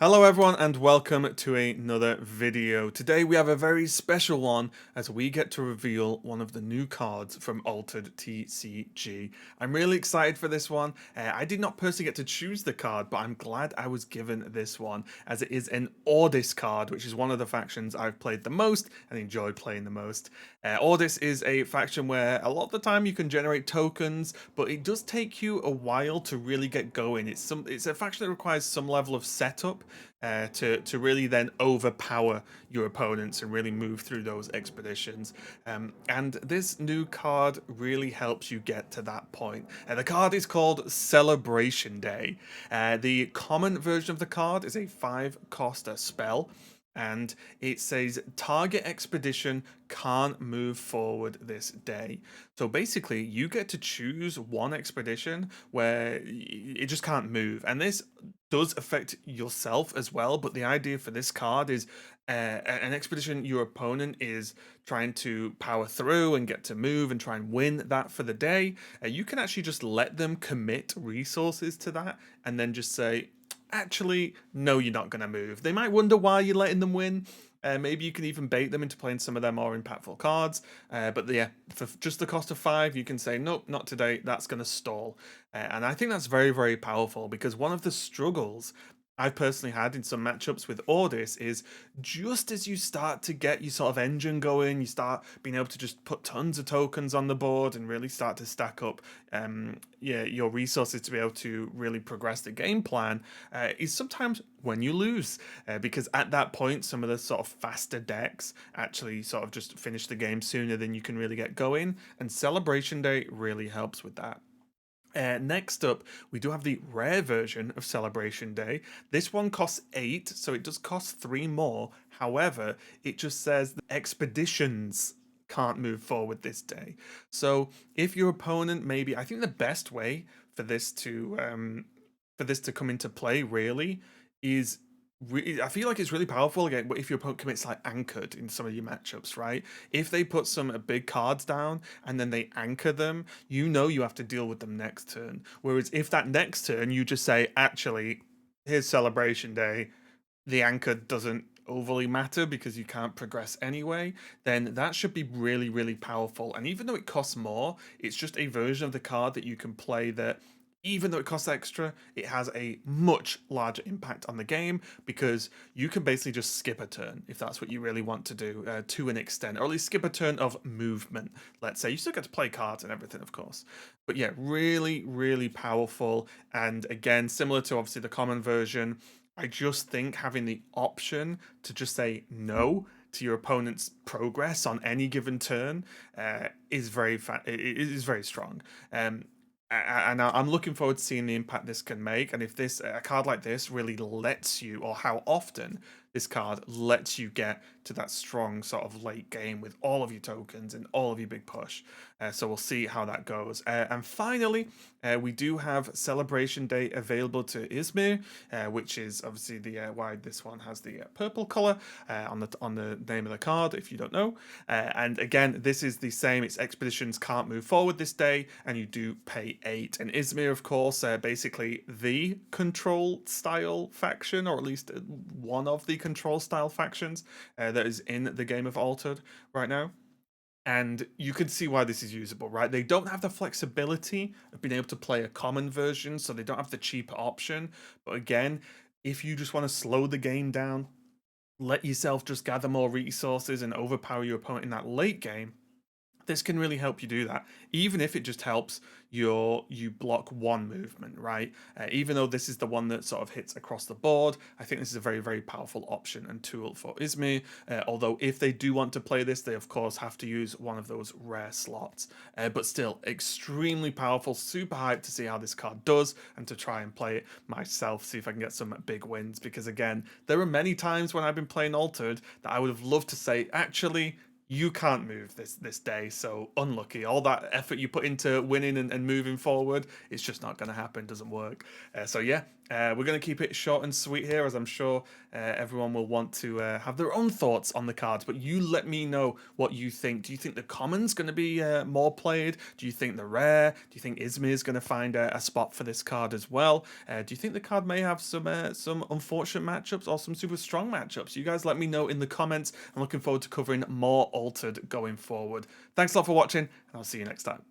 Hello everyone and welcome to another video. Today we have a very special one as we get to reveal one of the new cards from Altered TCG. I'm really excited for this one. I did not personally get to choose the card, but I'm glad I was given this one as it is an Ordis card, which is one of the factions I've played the most and enjoyed playing the most. Ordis is a faction where a lot of the time you can generate tokens, but it does take you a while to really get going. It's a faction that requires some level of setup to really then overpower your opponents and really move through those expeditions. And this new card really helps you get to that point. The card is called Celebration Day. The common version of the card is a 5-cost spell. And it says target expedition can't move forward this day. So basically, you get to choose one expedition where it just can't move. And this does affect yourself as well. But the idea for this card is an expedition your opponent is trying to power through and get to move and try and win that for the day. You can actually just let them commit resources to that and then just say, actually, no, you're not going to move. They might wonder why you're letting them win. Maybe you can even bait them into playing some of their more impactful cards. But yeah, for just the cost of 5, you can say, nope, not today. That's going to stall. And I think that's very, very powerful because one of the struggles I've personally had in some matchups with Ordis is just as you start to get your sort of engine going, you start being able to just put tons of tokens on the board and really start to stack up your resources to be able to really progress the game plan, is sometimes when you lose. Because at that point, some of the sort of faster decks actually sort of just finish the game sooner than you can really get going, and Celebration Day really helps with that. Next up, we do have the rare version of Celebration Day. This one costs 8, so it does cost 3 more. However, it just says the expeditions can't move forward this day. So if your opponent maybe, I think the best way for this to come into play really is I feel like it's really powerful again if your opponent commits like anchored in some of your matchups, right? If they put some big cards down and then they anchor them, you know you have to deal with them next turn. Whereas if that next turn you just say, actually, here's Celebration Day, the anchor doesn't overly matter because you can't progress anyway, then that should be really, really powerful. And even though it costs more, it's just a version of the card that you can play that even though it costs extra, it has a much larger impact on the game because you can basically just skip a turn if that's what you really want to do to an extent, or at least skip a turn of movement. Let's say you still get to play cards and everything, of course, but yeah, really, really powerful. And again, similar to obviously the common version, I just think having the option to just say no to your opponent's progress on any given turn is it is very strong. And I'm looking forward to seeing the impact this can make, and if this a card like this really lets you, or how often this card lets you get to that strong sort of late game with all of your tokens and all of your big push. So we'll see how that goes. And finally, we do have Celebration Day available to Izmir, which is obviously the why this one has the purple color on the name of the card, if you don't know. And again, this is the same. Its expeditions can't move forward this day, and you do pay 8. And Izmir, of course, basically the control style faction, or at least one of the control style factions that is in the game of Altered right now. And you can see why this is usable, right? They don't have the flexibility of being able to play a common version, so they don't have the cheaper option. But again, if you just want to slow the game down, let yourself just gather more resources and overpower your opponent in that late game, this can really help you do that, even if it just helps you block one movement, right? Even though this is the one that sort of hits across the board, I think this is a very, very powerful option and tool for Izmir. Although if they do want to play this, they of course have to use one of those rare slots. But still, extremely powerful, super hyped to see how this card does and to try and play it myself, see if I can get some big wins. Because again, there are many times when I've been playing Altered that I would have loved to say, actually, you can't move this day, so unlucky. All that effort you put into winning and moving forward, it's just not going to happen. Doesn't work. So yeah, We're going to keep it short and sweet here, as I'm sure everyone will want to have their own thoughts on the cards. But you let me know what you think. Do you think the common's going to be more played? Do you think the rare? Do you think Izmir's going to find a spot for this card as well? Do you think the card may have some unfortunate matchups or some super strong matchups? You guys let me know in the comments. I'm looking forward to covering more Altered going forward. Thanks a lot for watching, and I'll see you next time.